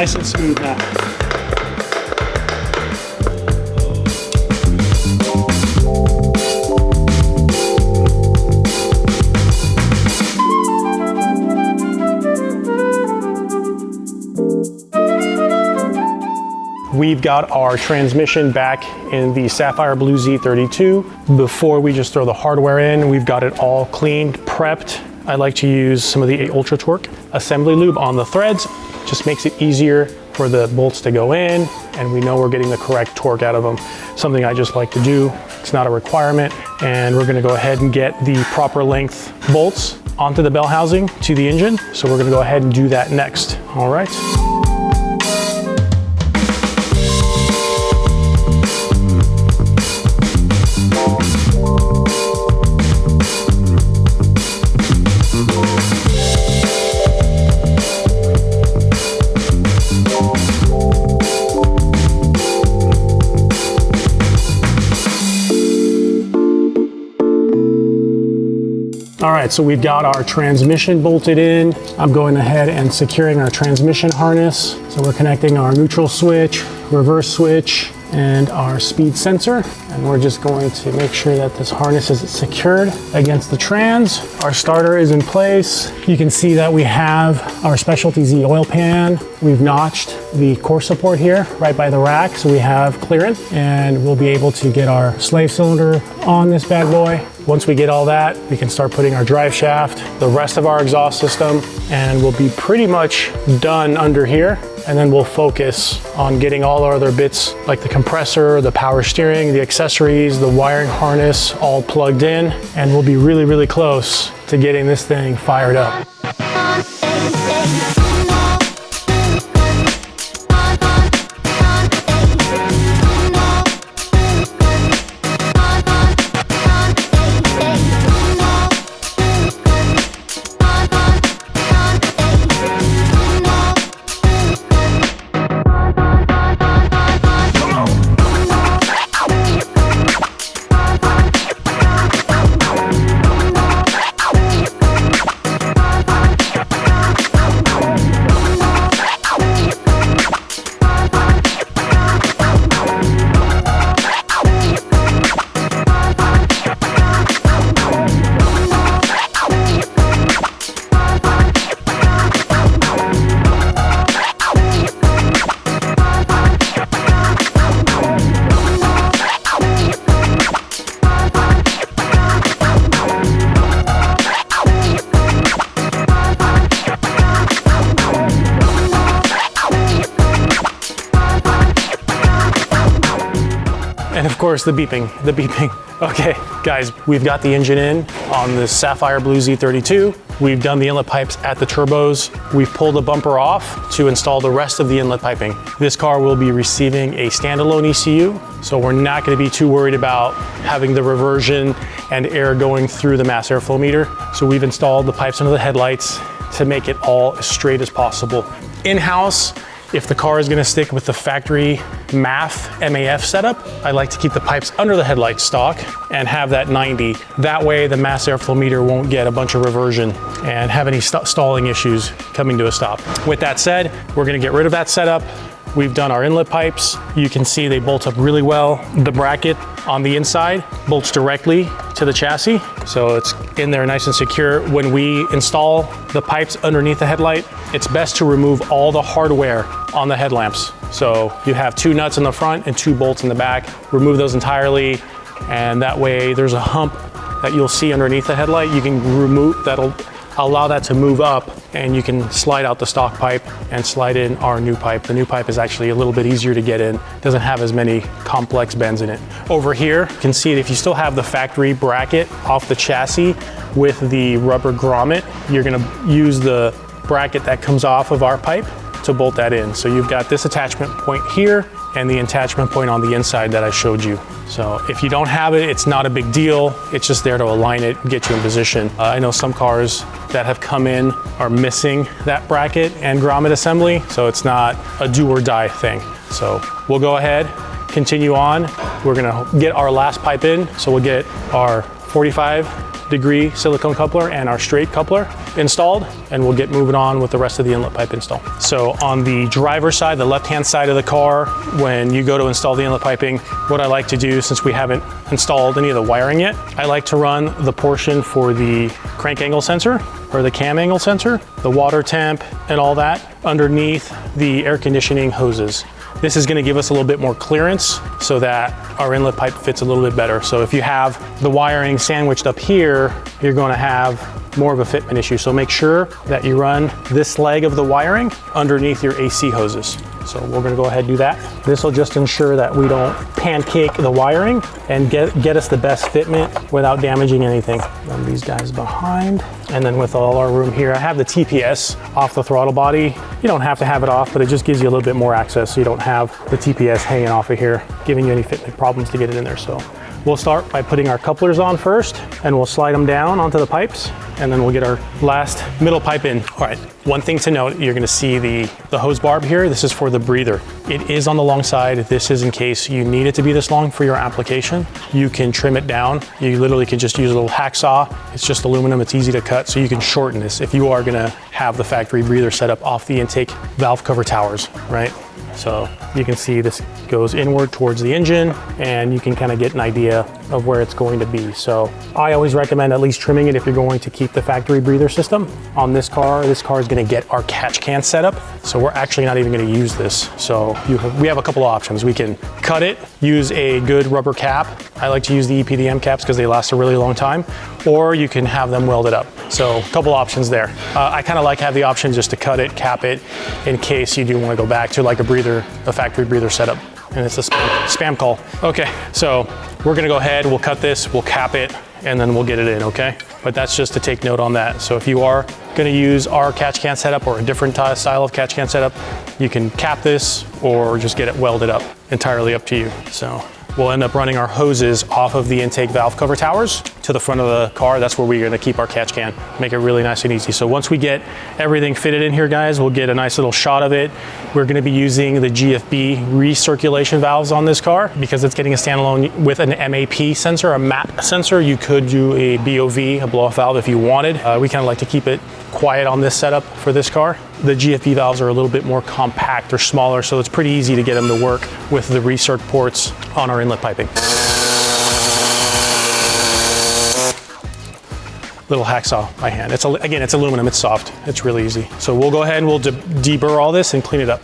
Nice and smooth now. We've got our transmission back in the Sapphire Blue Z32. Before we just throw the hardware in, we've got it all cleaned, prepped. I like to use some of the Ultra Torque assembly lube on the threads. Just makes it easier for the bolts to go in, and we know we're getting the correct torque out of them. Something I just like to do. It's not a requirement, and we're gonna go ahead and get the proper length bolts onto the bell housing to the engine. So we're gonna go ahead and do that next, all right? All right, so we've got our transmission bolted in. I'm going ahead and securing our transmission harness. So we're connecting our neutral switch, reverse switch, and our speed sensor. And we're just going to make sure that this harness is secured against the trans. Our starter is in place. You can see that we have our Specialty Z oil pan. We've notched the core support here right by the rack, so we have clearance, and we'll be able to get our slave cylinder on this bad boy. Once we get all that, we can start putting our drive shaft, the rest of our exhaust system, and we'll be pretty much done under here. And then we'll focus on getting all our other bits like the compressor, the power steering, the accessories, the wiring harness all plugged in, and we'll be really, really close to getting this thing fired up. And of course, the beeping. Okay, guys, we've got the engine in on the Sapphire Blue Z32. We've done the inlet pipes at the turbos. We've pulled the bumper off to install the rest of the inlet piping. This car will be receiving a standalone ECU, so we're not gonna be too worried about having the reversion and air going through the mass airflow meter. So we've installed the pipes under the headlights to make it all as straight as possible. In-house, if the car is gonna stick with the factory MAF setup, I like to keep the pipes under the headlight stock and have that 90. That way the mass airflow meter won't get a bunch of reversion and have any stalling issues coming to a stop. With that said, we're gonna get rid of that setup. We've done our inlet pipes. You can see they bolt up really well. The bracket on the inside bolts directly to the chassis, so it's in there nice and secure. When we install the pipes underneath the headlight, it's best to remove all the hardware on the headlamps. So you have 2 nuts in the front and 2 bolts in the back. Remove those entirely, and that way there's a hump that you'll see underneath the headlight. You can remove, that'll allow that to move up, and you can slide out the stock pipe and slide in our new pipe. The new pipe is actually a little bit easier to get in. Doesn't have as many complex bends in it. Over here, you can see it, if you still have the factory bracket off the chassis with the rubber grommet, you're gonna use the bracket that comes off of our pipe to bolt that in. So you've got this attachment point here and the attachment point on the inside that I showed you. So if you don't have it, it's not a big deal. It's just there to align it, get you in position. I know some cars that have come in are missing that bracket and grommet assembly, so it's not a do or die thing. So we'll go ahead, continue on. We're gonna get our last pipe in. So we'll get our 45 degree silicone coupler and our straight coupler installed, and we'll get moving on with the rest of the inlet pipe install. So on the driver's side, the left-hand side of the car, when you go to install the inlet piping, what I like to do, since we haven't installed any of the wiring yet, I like to run the portion for the crank angle sensor or the cam angle sensor, the water temp and all that underneath the air conditioning hoses. This is gonna give us a little bit more clearance so that our inlet pipe fits a little bit better. So if you have the wiring sandwiched up here, you're gonna have more of a fitment issue. So make sure that you run this leg of the wiring underneath your AC hoses. So we're gonna go ahead and do that. This will just ensure that we don't pancake the wiring and get us the best fitment without damaging anything. Run these guys behind. And then with all our room here, I have the TPS off the throttle body. You don't have to have it off, but it just gives you a little bit more access so you don't have the TPS hanging off of here, giving you any fitment problems to get it in there. So we'll start by putting our couplers on first, and we'll slide them down onto the pipes, and then we'll get our last middle pipe in. All right, one thing to note, you're gonna see the hose barb here. This is for the breather. It is on the long side. This is in case you need it to be this long for your application. You can trim it down. You literally can just use a little hacksaw. It's just aluminum, it's easy to cut, so you can shorten this if you are gonna have the factory breather set up off the intake valve cover towers, right? So you can see this goes inward towards the engine, and you can kind of get an idea of where it's going to be. So I always recommend at least trimming it if you're going to keep the factory breather system. On this car is going to get our catch can setup. So we're actually not even going to use this. So we have a couple of options. We can cut it, use a good rubber cap. I like to use the EPDM caps because they last a really long time, or you can have them welded up. So a couple options there. I kind of like have the option just to cut it, cap it, in case you do want to go back to like a factory breather setup. And it's a spam call. Okay, so we're gonna go ahead, we'll cut this, we'll cap it, and then we'll get it in, okay? But that's just to take note on that. So if you are gonna use our catch can setup or a different style of catch can setup, you can cap this or just get it welded up, entirely up to you. So we'll end up running our hoses off of the intake valve cover towers to the front of the car. That's where we're gonna keep our catch can, make it really nice and easy. So once we get everything fitted in here, guys, we'll get a nice little shot of it. We're gonna be using the GFB recirculation valves on this car because it's getting a standalone with an MAP sensor, a MAP sensor. You could do a BOV, a blow-off valve if you wanted. We kind of like to keep it quiet on this setup for this car. The GFB valves are a little bit more compact or smaller, so it's pretty easy to get them to work with the recirc ports on our inlet piping. Little hacksaw by hand. Again, it's aluminum, it's soft. It's really easy. So we'll go ahead and we'll deburr all this and clean it up.